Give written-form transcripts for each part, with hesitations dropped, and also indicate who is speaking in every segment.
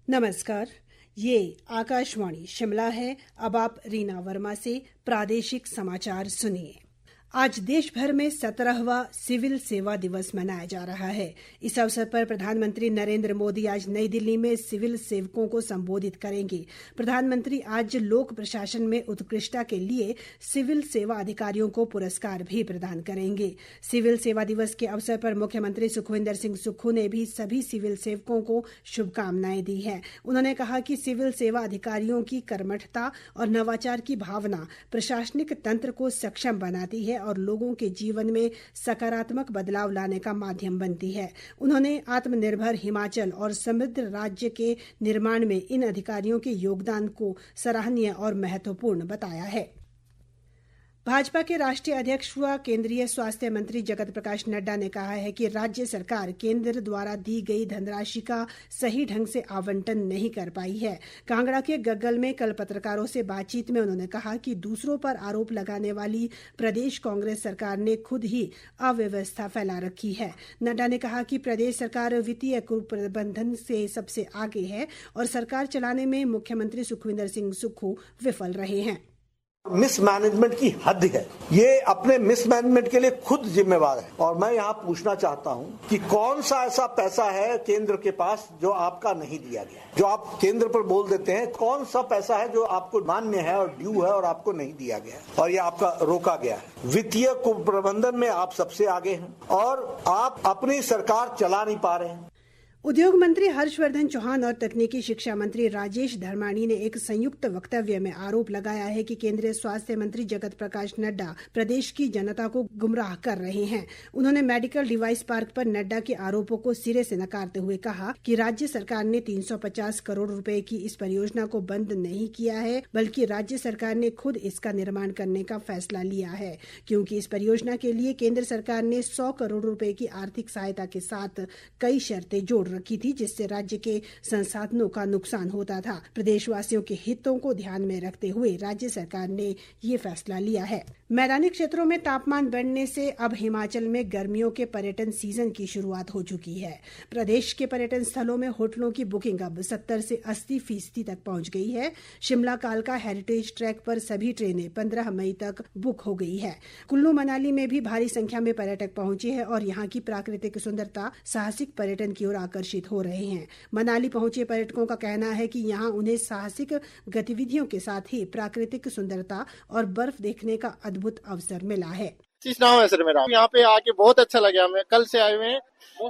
Speaker 1: नमस्कार, ये आकाशवाणी शिमला है। अब आप रीना वर्मा से प्रादेशिक समाचार सुनिए। आज देश भर में 17वां सिविल सेवा दिवस मनाया जा रहा है। इस अवसर पर प्रधानमंत्री नरेंद्र मोदी आज नई दिल्ली में सिविल सेवकों को संबोधित करेंगे। प्रधानमंत्री आज लोक प्रशासन में उत्कृष्टता के लिए सिविल सेवा अधिकारियों को पुरस्कार भी प्रदान करेंगे। सिविल सेवा दिवस के अवसर पर मुख्यमंत्री सुखविंदर सिंह सुक्खू ने भी सभी सिविल सेवकों को शुभकामनाएं दी हैं। उन्होंने कहा कि सिविल सेवा अधिकारियों की कर्मठता और नवाचार की भावना प्रशासनिक तंत्र को सक्षम बनाती है और लोगों के जीवन में सकारात्मक बदलाव लाने का माध्यम बनती है। उन्होंने आत्मनिर्भर हिमाचल और समृद्ध राज्य के निर्माण में इन अधिकारियों के योगदान को सराहनीय और महत्वपूर्ण बताया है। भाजपा के राष्ट्रीय अध्यक्ष व केंद्रीय स्वास्थ्य मंत्री जगत प्रकाश नड्डा ने कहा है कि राज्य सरकार केंद्र द्वारा दी गई धनराशि का सही ढंग से आवंटन नहीं कर पाई है। कांगड़ा के गग्गल में कल पत्रकारों से बातचीत में उन्होंने कहा कि दूसरों पर आरोप लगाने वाली प्रदेश कांग्रेस सरकार ने खुद ही अव्यवस्था फैला रखी है। नड्डा ने कहा कि प्रदेश सरकार वित्तीय कुप्रबंधन से सबसे आगे है और सरकार चलाने में मुख्यमंत्री सुखविंदर सिंह सुक्खू विफल रहे हैं।
Speaker 2: मिसमैनेजमेंट की हद है। ये अपने मिसमैनेजमेंट के लिए खुद जिम्मेवार है और मैं यहाँ पूछना चाहता हूँ कि कौन सा ऐसा पैसा है केंद्र के पास जो आपका नहीं दिया गया, जो आप केंद्र पर बोल देते हैं। कौन सा पैसा है जो आपको मान्य है और ड्यू है और आपको नहीं दिया गया और ये आपका रोका गया है। वित्तीय कुप्रबंधन में आप सबसे आगे हैं और आप अपनी सरकार चला नहीं पा रहे हैं।
Speaker 1: उद्योग मंत्री हर्षवर्धन चौहान और तकनीकी शिक्षा मंत्री राजेश धर्माणी ने एक संयुक्त वक्तव्य में आरोप लगाया है कि केंद्रीय स्वास्थ्य मंत्री जगत प्रकाश नड्डा प्रदेश की जनता को गुमराह कर रहे हैं। उन्होंने मेडिकल डिवाइस पार्क पर नड्डा के आरोपों को सिरे से नकारते हुए कहा कि राज्य सरकार ने 350 करोड़ रुपए की इस परियोजना को बंद नहीं किया है, बल्कि राज्य सरकार ने खुद इसका निर्माण करने का फैसला लिया है, क्योंकि इस परियोजना के लिए केंद्र सरकार ने 100 करोड़ रुपए की आर्थिक सहायता के साथ कई शर्तें जोड़ रखी थी, जिससे राज्य के संसाधनों का नुकसान होता था। प्रदेशवासियों के हितों को ध्यान में रखते हुए राज्य सरकार ने ये फैसला लिया है। मैदानी क्षेत्रों में तापमान बढ़ने से अब हिमाचल में गर्मियों के पर्यटन सीजन की शुरुआत हो चुकी है। प्रदेश के पर्यटन स्थलों में होटलों की बुकिंग अब 70 से 80% तक पहुंच गई है। शिमला कालका हेरिटेज ट्रैक पर सभी ट्रेनें 15 मई तक बुक हो गई है। कुल्लू मनाली में भी भारी संख्या में पर्यटक पहुंचे हैं और यहाँ की प्राकृतिक सुंदरता साहसिक पर्यटन की ओर आकर्षित हो रहे हैं। मनाली पहुंचे पर्यटकों का कहना है कि यहाँ उन्हें साहसिक गतिविधियों के साथ ही प्राकृतिक सुंदरता और बर्फ देखने का अद्भुत अवसर मिला है।
Speaker 3: नाम है सर मेरा। यहाँ पे आके बहुत अच्छा लगा। हमें कल से आए हुए हैं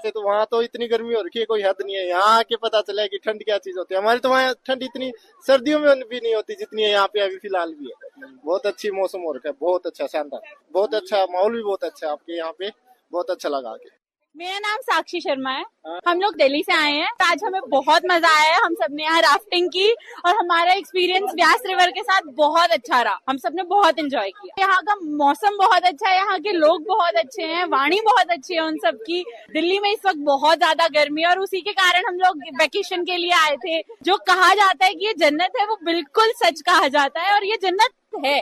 Speaker 3: तो वहाँ तो इतनी गर्मी हो रखी है, कोई हद नहीं है। यहाँ आके पता चला कि ठंड क्या चीज होती है। हमारी तो वहाँ ठंड इतनी सर्दियों में भी नहीं होती जितनी है यहाँ पे अभी फिलहाल भी है। बहुत अच्छी मौसम हो रखा है, बहुत अच्छा, शानदार, बहुत अच्छा माहौल भी बहुत अच्छा है आपके यहाँ पे। बहुत अच्छा लगा आके।
Speaker 4: मेरा नाम साक्षी शर्मा है। हम लोग दिल्ली से आए हैं। आज हमें बहुत मजा आया है। हम सब ने यहाँ राफ्टिंग की और हमारा एक्सपीरियंस व्यास रिवर के साथ बहुत अच्छा रहा। हम सब ने बहुत एंजॉय किया। यहाँ का मौसम बहुत अच्छा है, यहाँ के लोग बहुत अच्छे हैं, वाणी बहुत अच्छी है उन सब की। दिल्ली में इस वक्त बहुत ज्यादा गर्मी है और उसी के कारण हम लोग वेकेशन के लिए आए थे। जो कहा जाता है कि ये जन्नत है, वो बिल्कुल सच कहा जाता है और ये जन्नत है।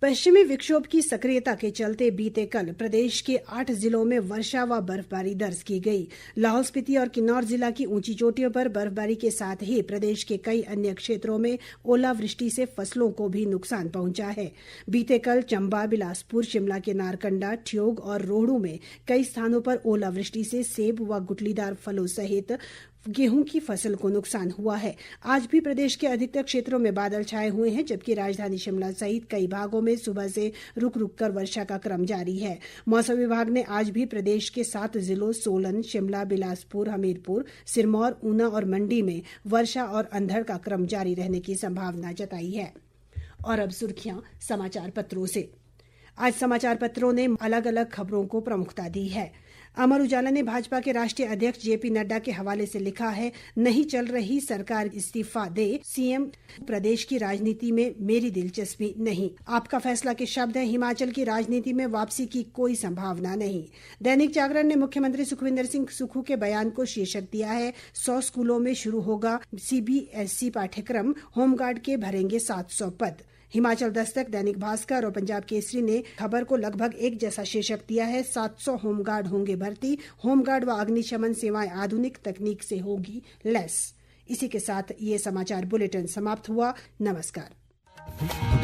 Speaker 1: पश्चिमी विक्षोभ की सक्रियता के चलते बीते कल प्रदेश के 8 जिलों में वर्षा व बर्फबारी दर्ज की गई। लाहौल स्पीति और किन्नौर जिला की ऊंची चोटियों पर बर्फबारी के साथ ही प्रदेश के कई अन्य क्षेत्रों में ओलावृष्टि से फसलों को भी नुकसान पहुंचा है। बीते कल चंबा, बिलासपुर, शिमला के नारकंडा, ठियोग और रोहड़ू में कई स्थानों पर ओलावृष्टि से सेब व गुठलीदार फलों सहित गेहूं की फसल को नुकसान हुआ है। आज भी प्रदेश के अधिकतर क्षेत्रों में बादल छाए हुए हैं, जबकि राजधानी शिमला सहित कई भागों में सुबह से रुक रुक कर वर्षा का क्रम जारी है। मौसम विभाग ने आज भी प्रदेश के 7 जिलों सोलन, शिमला, बिलासपुर, हमीरपुर, सिरमौर, ऊना और मंडी में वर्षा और अंधड़ का क्रम जारी रहने की संभावना जताई है। और अब सुर्खियां समाचार पत्रों से। आज समाचार पत्रों ने अलग अलग खबरों को प्रमुखता दी है। अमर उजाला ने भाजपा के राष्ट्रीय अध्यक्ष जेपी नड्डा के हवाले से लिखा है, नहीं चल रही सरकार इस्तीफा दे, सीएम प्रदेश की राजनीति में मेरी दिलचस्पी नहीं। आपका फैसला के शब्द हैं, हिमाचल की राजनीति में वापसी की कोई संभावना नहीं। दैनिक जागरण ने मुख्यमंत्री सुखविंदर सिंह सुक्खू के बयान को शीर्षक दिया है, 100 स्कूलों में शुरू होगा सीबीएसई पाठ्यक्रम, होमगार्ड के भरेंगे 700 पद। हिमाचल दस्तक, दैनिक भास्कर और पंजाब केसरी ने खबर को लगभग एक जैसा शीर्षक दिया है, 700 होमगार्ड होंगे भर्ती, होमगार्ड व अग्निशमन सेवाएं आधुनिक तकनीक से होगी लैस। इसी के साथ ये समाचार बुलेटिन समाप्त हुआ। नमस्कार।